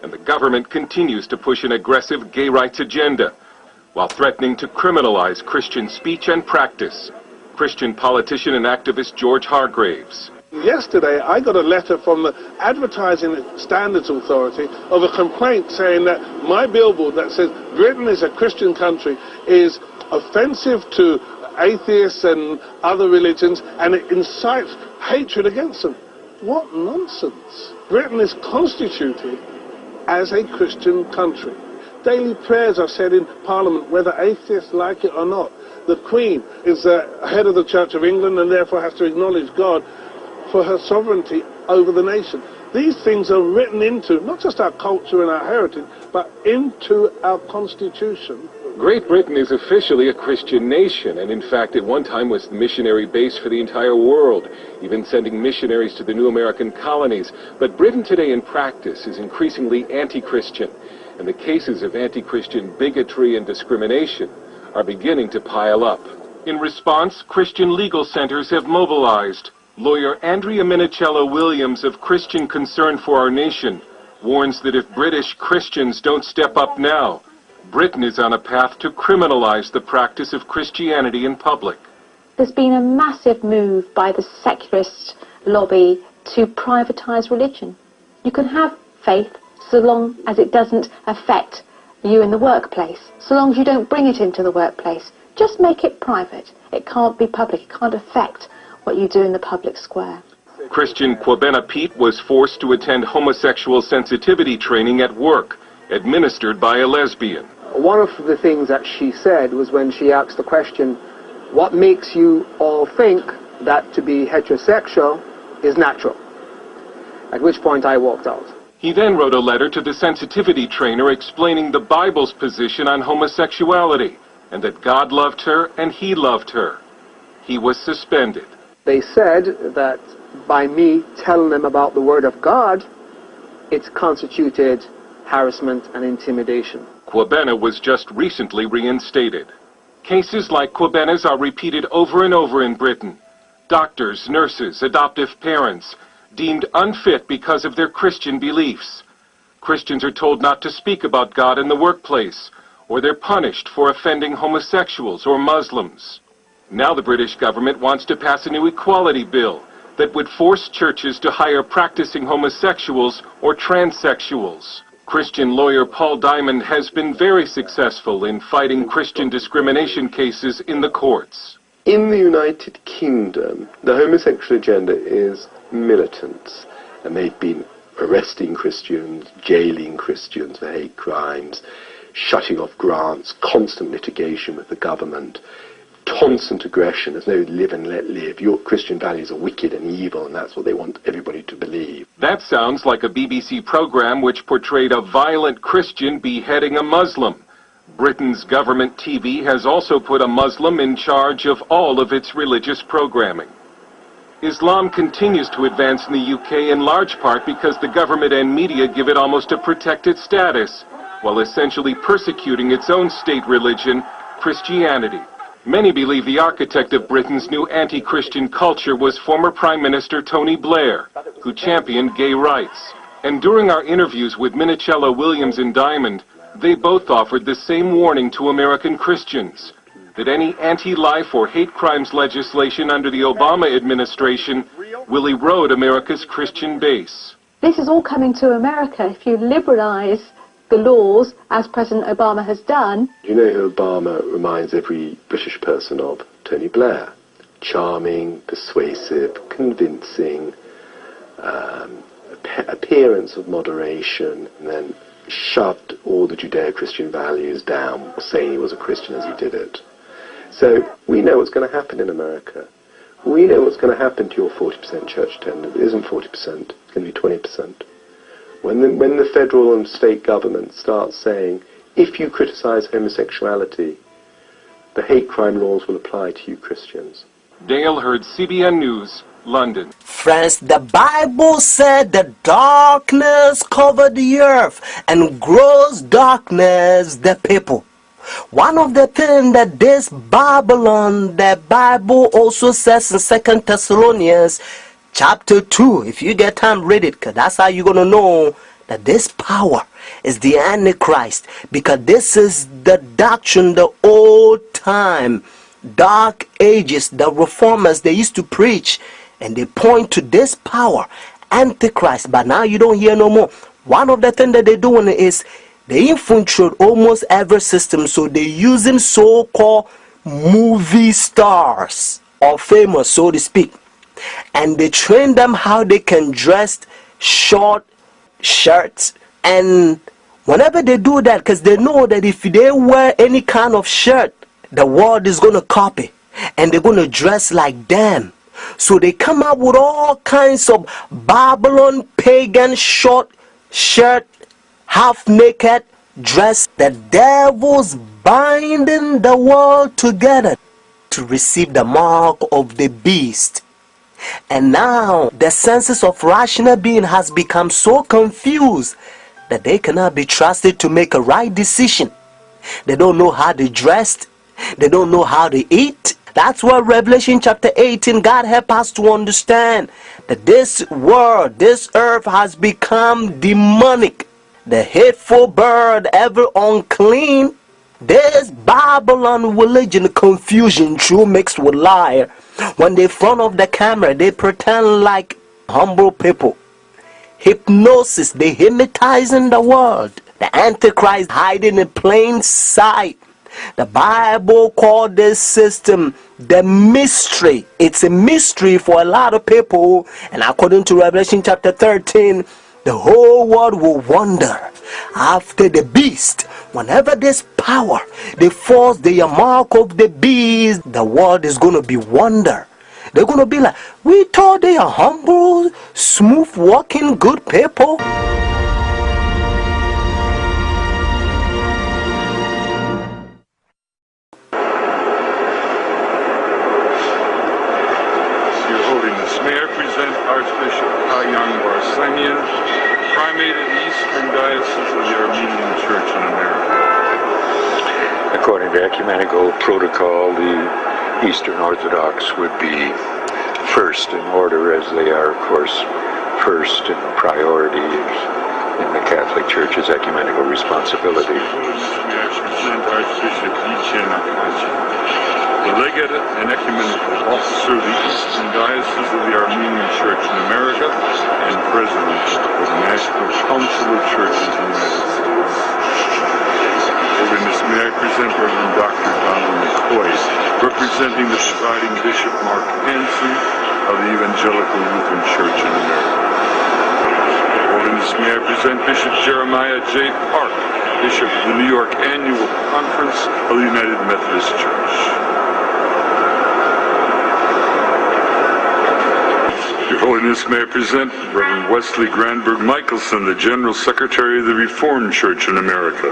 and the government continues to push an aggressive gay rights agenda, while threatening to criminalize Christian speech and practice. Christian politician and activist George Hargraves. Yesterday, I got a letter from the Advertising Standards Authority of a complaint saying that my billboard that says Britain is a Christian country is offensive to atheists and other religions, and it incites hatred against them. What nonsense. Britain is constituted as a Christian country. Daily prayers are said in Parliament, whether atheists like it or not. The Queen is the head of the Church of England and therefore has to acknowledge God for her sovereignty over the nation. These things are written into not just our culture and our heritage, but into our constitution. Great Britain is officially a Christian nation, and in fact at one time was the missionary base for the entire world, even sending missionaries to the new American colonies. But Britain today in practice is increasingly anti-Christian, and the cases of anti-Christian bigotry and discrimination are beginning to pile up. In response, Christian legal centers have mobilized. Lawyer Andrea Minichiello-Williams of Christian Concern for Our Nation warns that if British Christians don't step up now, Britain is on a path to criminalize the practice of Christianity in public. There's been a massive move by the secularist lobby to privatize religion. You can have faith so long as it doesn't affect you in the workplace, so long as you don't bring it into the workplace. Just make it private. It can't be public. It can't affect what you do in the public square. Christian Kwabena Pete was forced to attend homosexual sensitivity training at work, administered by a lesbian. One of the things that she said was when she asked the question, what makes you all think that to be heterosexual is natural? At which point I walked out. He then wrote a letter to the sensitivity trainer explaining the Bible's position on homosexuality, and that God loved her and he loved her. He was suspended. They said that by me telling them about the Word of God, it's constituted harassment and intimidation. Kwabena was just recently reinstated. Cases like Kwabena's are repeated over and over in Britain. Doctors, nurses, adoptive parents, deemed unfit because of their Christian beliefs. Christians are told not to speak about God in the workplace, or they're punished for offending homosexuals or Muslims. Now the British government wants to pass a new equality bill that would force churches to hire practicing homosexuals or transsexuals. Christian lawyer Paul Diamond has been very successful in fighting Christian discrimination cases in the courts. In the United Kingdom, the homosexual agenda is militant, and they've been arresting Christians, jailing Christians for hate crimes, shutting off grants, constant litigation with the government, constant aggression. There's no live and let live. Your Christian values are wicked and evil, and that's what they want everybody to believe. That sounds like a BBC program which portrayed a violent Christian beheading a Muslim. Britain's government TV has also put a Muslim in charge of all of its religious programming. Islam continues to advance in the UK in large part because the government and media give it almost a protected status, while essentially persecuting its own state religion, Christianity. Many believe the architect of Britain's new anti-Christian culture was former Prime Minister Tony Blair, who championed gay rights. And during our interviews with Minichiello-Williams and Diamond, they both offered the same warning to American Christians, that any anti-life or hate crimes legislation under the Obama administration will erode America's Christian base. This is all coming to America. If you liberalize the laws, as President Obama has done. You know who Obama reminds every British person of? Tony Blair. Charming, persuasive, convincing, appearance of moderation, and then shoved all the Judeo-Christian values down, saying he was a Christian as he did it. So we know what's going to happen in America. We know what's going to happen to your 40% church attendance. It isn't 40%, it's going to be 20%. When the federal and state government starts saying, if you criticize homosexuality, the hate crime laws will apply to you Christians. Dale Hurd, CBN News, London. Friends, the Bible said that darkness covered the earth and gross darkness the people. One of the things that this Babylon, the Bible also says in 2 Thessalonians chapter 2, if you get time, read it, because that's how you're going to know that this power is the Antichrist, because this is the doctrine the old time dark ages, the reformers, they used to preach, and they point to this power, Antichrist. But now you don't hear no more. One of the things that they're doing is they infiltrate almost every system. So they're using so-called movie stars, or famous, so to speak, and they train them how they can dress short shirts. And whenever they do that, because they know that if they wear any kind of shirt, the world is going to copy, and they're going to dress like them. So they come up with all kinds of Babylon pagan short shirt, half naked dress. The devil's binding the world together to receive the mark of the beast. And now the senses of rational being has become so confused that they cannot be trusted to make a right decision. They don't know how they dressed. They don't know how to eat. That's why Revelation chapter 18, God help us to understand that this world, this earth has become demonic. The hateful bird, ever unclean. This Babylon religion, confusion, true mixed with lie. When they front of the camera, they pretend like humble people. Hypnosis, they hypnotizing the world. The Antichrist hiding in plain sight. The Bible called this system the mystery. It's a mystery for a lot of people. And according to Revelation chapter 13, the whole world will wonder after the beast. Whenever this power, they force the mark of the beast, the world is going to be wonder. They're going to be like, we thought they are humble, smooth walking, good people. May I present Archbishop Kayang Barsamian, Primate of the Eastern Diocese of the Armenian Church in America. According to ecumenical protocol, the Eastern Orthodox would be first in order, as they are, of course, first in priority in the Catholic Church's ecumenical responsibility. May I present Archbishop Yichen Akachi, the legate and ecumenical officer of the Eastern Diocese of the Armenian Church in America and president of the National Council of Churches in the United States. Holiness, may I present Reverend Dr. Donald McCoy, representing the presiding Bishop Mark Hansen of the Evangelical Lutheran Church in America. Holiness, may I present Bishop Jeremiah J. Park, Bishop of the New York Annual Conference of the United Methodist Church. Your Holiness, may I present Reverend Wesley Granberg Michelson, the General Secretary of the Reformed Church in America.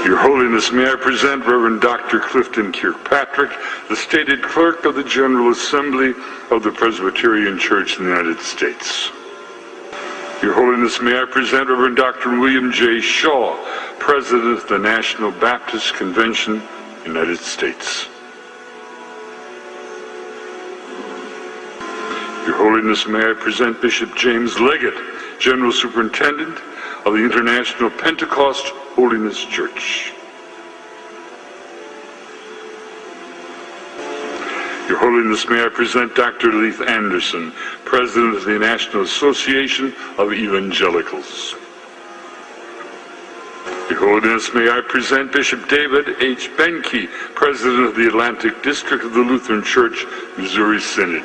Your Holiness, may I present Reverend Dr. Clifton Kirkpatrick, the stated clerk of the General Assembly of the Presbyterian Church in the United States. Your Holiness, may I present Reverend Dr. William J. Shaw, President of the National Baptist Convention, United States. Your Holiness, may I present Bishop James Leggett, General Superintendent of the International Pentecost Holiness Church. Your Holiness, may I present Dr. Leith Anderson, President of the National Association of Evangelicals. Your Holiness, may I present Bishop David H. Benke, President of the Atlantic District of the Lutheran Church, Missouri Synod.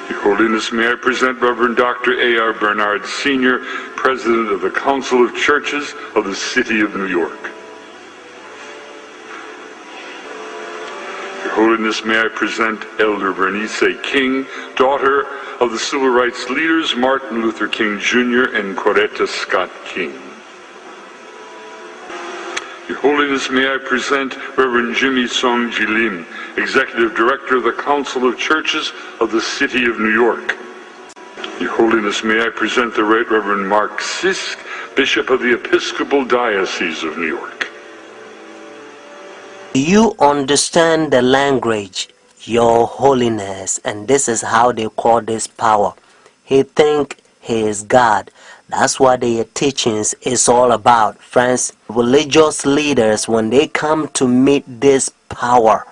Your Holiness, may I present Reverend Dr. A.R. Bernard Sr., President of the Council of Churches of the City of New York. Your Holiness, may I present Elder Bernice King, daughter of the civil rights leaders Martin Luther King Jr. and Coretta Scott King. Your Holiness, may I present Reverend Jimmy Song Jilim, Executive Director of the Council of Churches of the City of New York. Your Holiness, may I present the Right Reverend Mark Sisk, Bishop of the Episcopal Diocese of New York. Do you understand the language, Your Holiness? And this is how they call this power. He think he is God. That's what their teachings is all about, friends. Religious leaders, when they come to meet this power,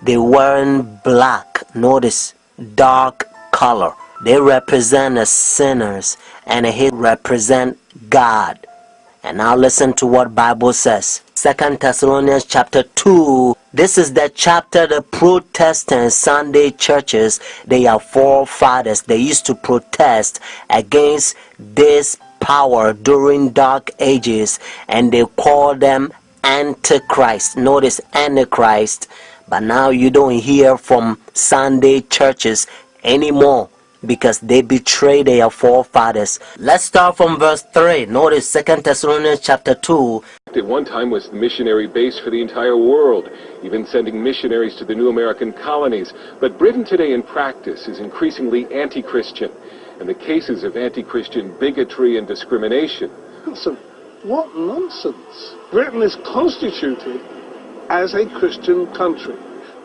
they wearing black, notice, dark color. They represent the sinners, and he represent God. And now listen to what Bible says. 2 Thessalonians chapter 2. This is the chapter the Protestant Sunday churches, they are forefathers. They used to protest against this power during dark ages, and they call them Antichrist. Notice Antichrist. But now you don't hear from Sunday churches anymore, because they betray their forefathers. Let's start from verse 3. Notice 2 Thessalonians chapter 2. At one time was the missionary base for the entire world, even sending missionaries to the new American colonies. But Britain today in practice is increasingly anti-Christian, and the cases of anti-Christian bigotry and discrimination. Listen, what nonsense. Britain is constituted as a Christian country.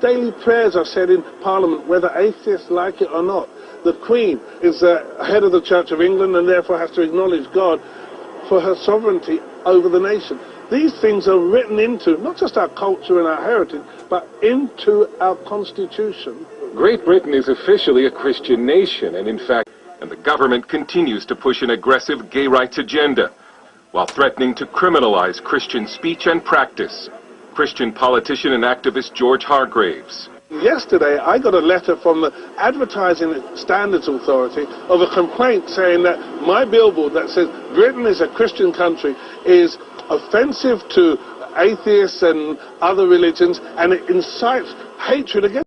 Daily prayers are said in Parliament, whether atheists like it or not. The Queen is the head of the Church of England and therefore has to acknowledge God for her sovereignty over the nation. These things are written into not just our culture and our heritage, but into our constitution. Great Britain is officially a Christian nation, and in fact, the government continues to push an aggressive gay rights agenda, while threatening to criminalize Christian speech and practice. Christian politician and activist George Hargraves. Yesterday, I got a letter from the Advertising Standards Authority of a complaint saying that my billboard that says Britain is a Christian country is offensive to atheists and other religions, and it incites hatred against